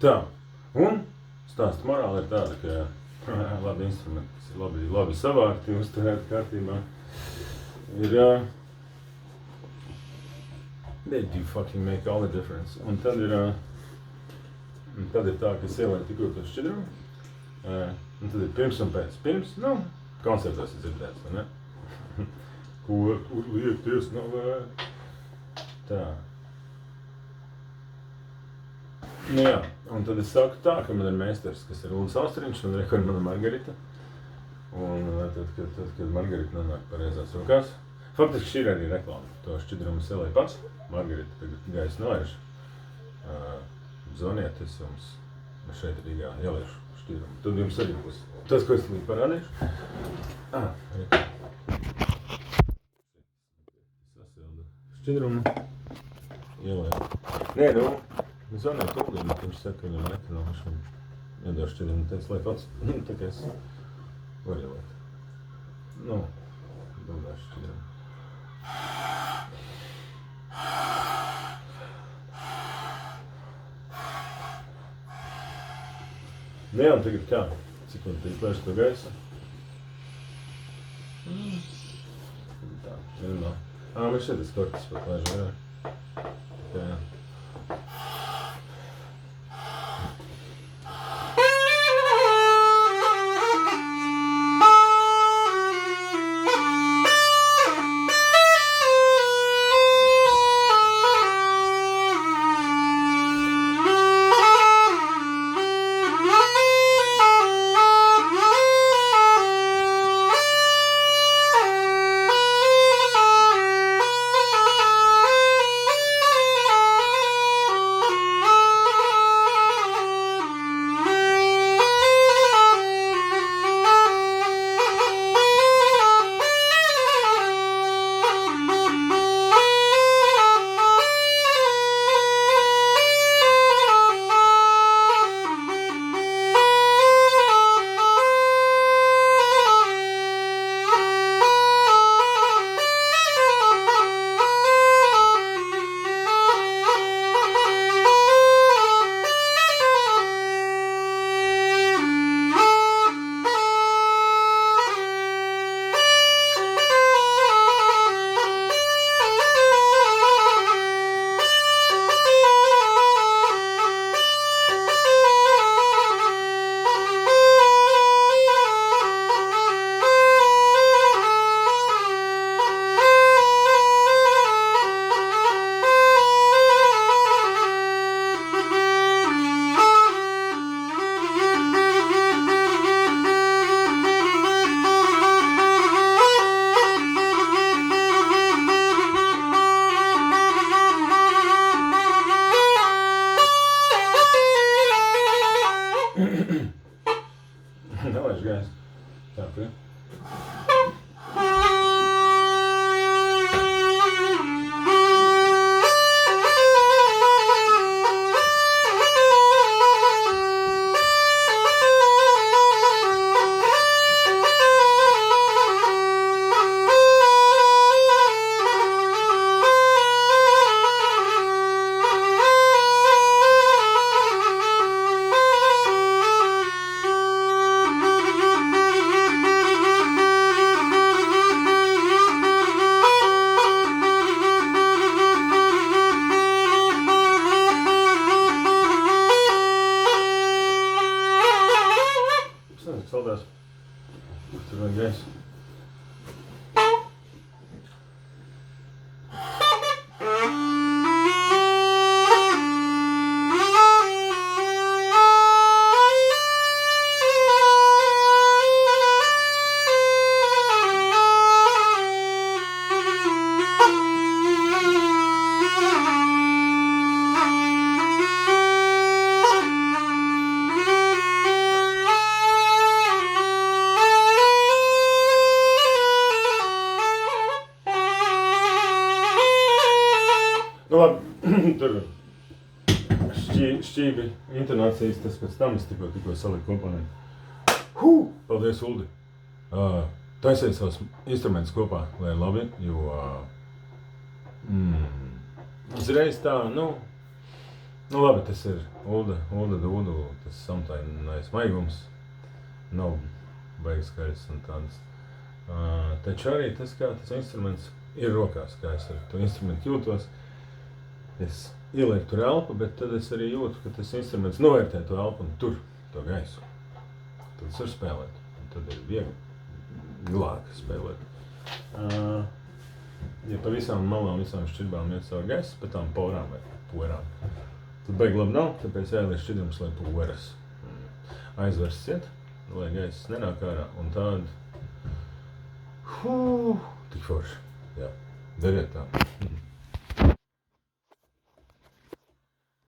Tā, un stāsta morāli ir tāda, ka labi instrumenti, kas ir labi savākti, uzturēti kārtībā, ir they do fucking make all the difference. Un tad ir tā, ka es ielēju tikko to šķidrumu, un tad ir pirms un pēc. Pirms, koncertos ir dzirdēts, vai ne? Kur liekties nav vērts. Tā. Nu jā, un tad es saku tā, ka man ir meistars, kas ir Ulris Austriņš, un rekord mana Margarita. Un tad, kad Margarita nonāk pareizās rokās, faktiski šī ir arī reklāma. To šķidrumu selēja pats. Margarita tagad gaisa noērš. Zvaniet, es jums šeit Rīgā ieliešu šķidrumu. Tad jums arī būs tas, ko es līdz parādīšu. Sasildu šķidrumu. Ielēju. Es zvanīju Tūlīm, viņš saka, ka viņam nekano, viņš man iedod šķidrumu, teica, lai pats, tā kā es varu ielēt. Domāšu šķidrumu. Un tagad kā? Cik man tik lēš to gaisa? Tā, nevienmēr. Man šeit tas kortis pat lēž vairāk. Tā jā. Nelaiž gaisu. Tā, pie. Saldās. Tur vajag gaisu. Nu labi, tur šķīvi intonācijas, tas pēc tam es tikko saliku kopā. Paldies, Uldi! Taisiet savus instrumentus kopā, lai ir labi, jo uzreiz tā, Nu labi, tas ir ūda dūdu, tas samtainais maigums, nav beigas skaļas un tādas. Taču arī tas, kā tas instruments ir rokās, kā es ar to instrumentu jūtos. Es ielieku tur elpu, bet tad es arī jūtu, ka tas instruments novērtē to elpu un tur to gaisu. Tad es varu spēlēt, un tad ir vieglāk spēlēt. Ja pa visām malām, visām šķirbām iet savu gaisu, pa tām porām vai porām, tad baigi labi nav, tāpēc jāieliek šķidrums, lai poras aizvers ciet, lai gaiss nenāk ārā, un tāda tik forši. Jā, dariet tā.